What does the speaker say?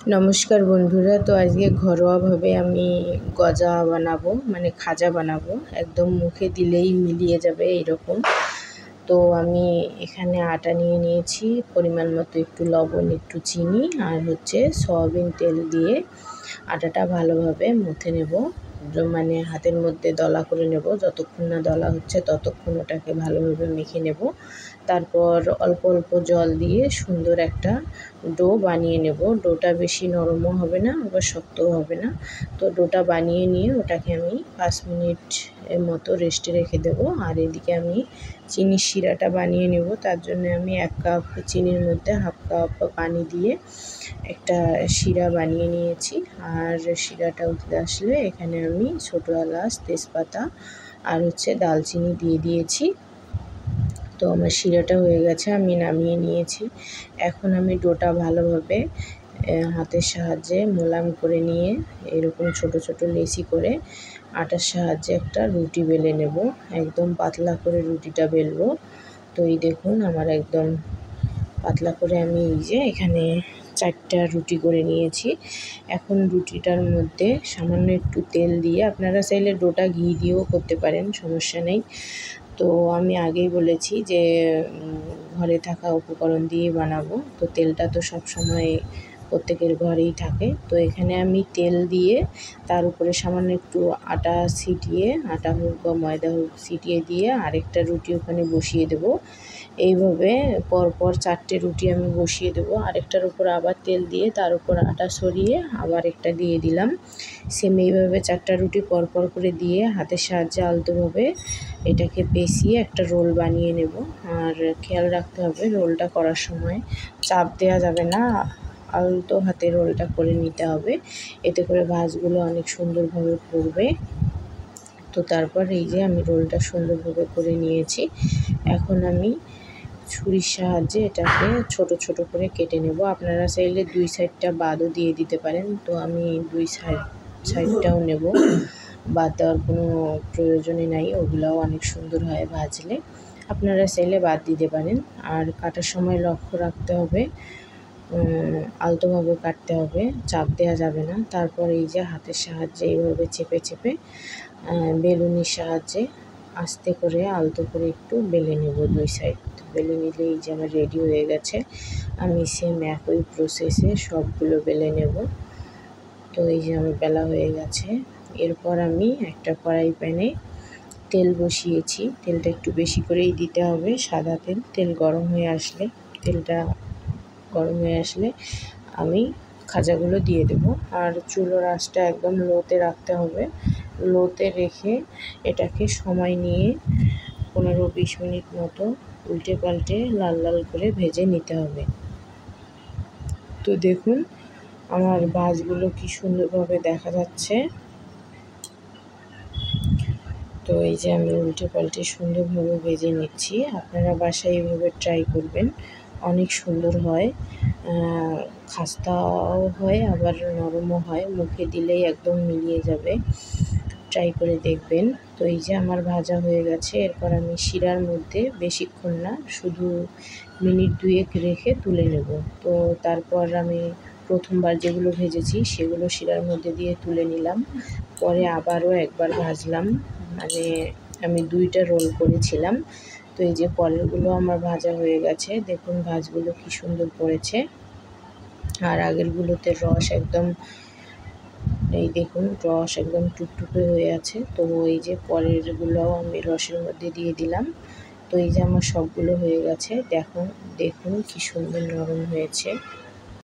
নমস্কার বন্ধুরা। তো আজকে ঘরোয়াভাবে আমি গজা বানাবো, মানে খাজা বানাবো। একদম মুখে দিলেই মিলিয়ে যাবে এইরকম। তো আমি এখানে আটা নিয়ে নিয়েছি, পরিমাণ মতো একটু লবণ, একটু চিনি আর সয়াবিন তেল দিয়ে আটাটা ভালোভাবে মথে নেব। মানে হাতের মধ্যে দলা করে নেব, যতক্ষণ না দলা হচ্ছে ততক্ষণ ওটাকে ভালোভাবে মেখে নেব। তারপর অল্প অল্প জল দিয়ে সুন্দর একটা ডো বানিয়ে নেব। ডোটা বেশি নরমও হবে না, আবার শক্তও হবে না। তো ডোটা বানিয়ে নিয়ে ওটাকে আমি 5 মিনিট এর মতো রেস্টে রেখে দেবো। আর এদিকে আমি চিনির শিরাটা বানিয়ে নেব। তার জন্য আমি 1 কাপ চিনির মধ্যে 1/2 কাপ পানি দিয়ে একটা শিরা বানিয়ে নিয়েছি। আর শিরাটা উতলে আসলে এখানে আমি ছোটো এলাচ, তেজপাতা আর দালচিনি দিয়ে দিয়েছি। তো আমার শিরাটা হয়ে গেছে, আমি নামিয়ে নিয়েছি। এখন আমি ডোটা ভালোভাবে হাতের সাহায্যে মোলায়েম করে নিয়ে এরকম ছোট ছোট লেচি করে আটার সাহায্যে একটা রুটি বেলে নেব। একদম পাতলা করে রুটিটা বেলবো। তো এই দেখুন আমার একদম পাতলা করে আমি এখানে 4টা রুটি করে নিয়েছি। এখন রুটিটার মধ্যে সামান্য একটু তেল দিয়ে, আপনারা চাইলে ডোটা ঘি দিয়েও করতে পারেন, সমস্যা নেই। তো আমি আগেই বলেছি যে ঘরে থাকা উপকরণ দিয়ে বানাবো। তো তেলটা তো সবসময় প্রত্যেকের ঘরেই থাকে। তো এখানে আমি তেল দিয়ে তার উপরে সামান্য একটু আটা ছিটিয়ে, আটা হোক বা ময়দা হোক ছিটিয়ে দিয়ে আরেকটা রুটি ওখানে বসিয়ে দেব। এইভাবে পরপর 4টে রুটি আমি বসিয়ে দেবো। আরেকটার উপর আবার তেল দিয়ে তার উপর আটা ছড়িয়ে আবার একটা দিয়ে দিলাম। সেম এইভাবে 4টা রুটি পরপর করে দিয়ে হাতের সাহায্যে আলতোভাবে এটাকে পেঁচিয়ে একটা রোল বানিয়ে নেব। আর খেয়াল রাখতে হবে রোলটা করার সময় চাপ দেওয়া যাবে না, আলতো হাতে রোলটা করে নিতে হবে। এতে করে ভাঁজগুলো অনেক সুন্দরভাবে পড়বে। তো তারপর আমি রোলটা সুন্দরভাবে করে নিয়েছি। এখন আমি ছুরির সাহায্যে এটাকে ছোট ছোট করে কেটে নেব। আপনারা চাইলে 2 সাইডটা বাদও দিয়ে দিতে পারেন। তো আমি 2 সাইডটাও নেব, বাদ দেওয়ার কোনো প্রয়োজনই নাই। ওগুলাও অনেক সুন্দর হয় ভাজলে, আপনারা চাইলে বাদ দিতে পারেন। আর কাটার সময় লক্ষ্য রাখতে হবে, আলতোভাবে কাটতে হবে, চাপ দেওয়া যাবে না। তারপর হাতের সাহায্যে এইভাবে চেপে চেপে বেলুনির সাহায্যে আস্তে করে আলতো করে একটু বেলে নেব। 2 সাইড বেলে নিলে আমার রেডি হয়ে গেছে। আমি সেম একই প্রসেসে সবগুলো বেলে নেব। তো আমার বেলা হয়ে গেছে। এরপর আমি একটা ফ্রাই প্যানে তেল বসিয়েছি। তেলটা একটু বেশি করেই দিতে হবে, সাদা তেল। তেল গরম হয়ে আসলে আমি খাজাগুলো দিয়ে দেব। আর চুলোর আঁচটা একদম লোতে রাখতে হবে। লোতে রেখে এটাকে সময় নিয়ে 15-20 মিনিট মতো উল্টে পাল্টে লাল লাল করে ভেজে নিতে হবে। তো দেখুন আমার ভাঁজগুলো কি সুন্দরভাবে দেখা যাচ্ছে। তো আমি উল্টে পাল্টে সুন্দরভাবে ভেজে নিচ্ছি। আপনারা বাসায় এইভাবে ট্রাই করবেন, অনেক সুন্দর হয়। খাস্তাও হয় আবার নরমও হয়, মুখে দিলেই একদম মিলিয়ে যাবে। ট্রাই করে দেখবেন। তো আমার ভাজা হয়ে গেছে। এরপর আমি শিরার মধ্যে বেশিক্ষণ না, শুধু মিনিট 2 রেখে তুলে নেব। তো তারপর আমি প্রথমবার যেগুলো ভেজেছি সেগুলো শিরার মধ্যে দিয়ে তুলে নিলাম। পরে আবারও একবার ভাজলাম, মানে আমি 2টা রোল করেছিলাম। তো পরেরগুলো আমার ভাজা হয়ে গেছে। দেখুন ভাঁজগুলো কি সুন্দর পড়েছে। আর আগেরগুলোতে রস একদম, দেখুন রস একদম টুকটুকে হয়ে আছে। তো পরেরগুলোও আমি রসের মধ্যে দিয়ে দিলাম। তো আমার সবগুলো হয়ে গেছে। দেখুন কি সুন্দর নরম হয়েছে।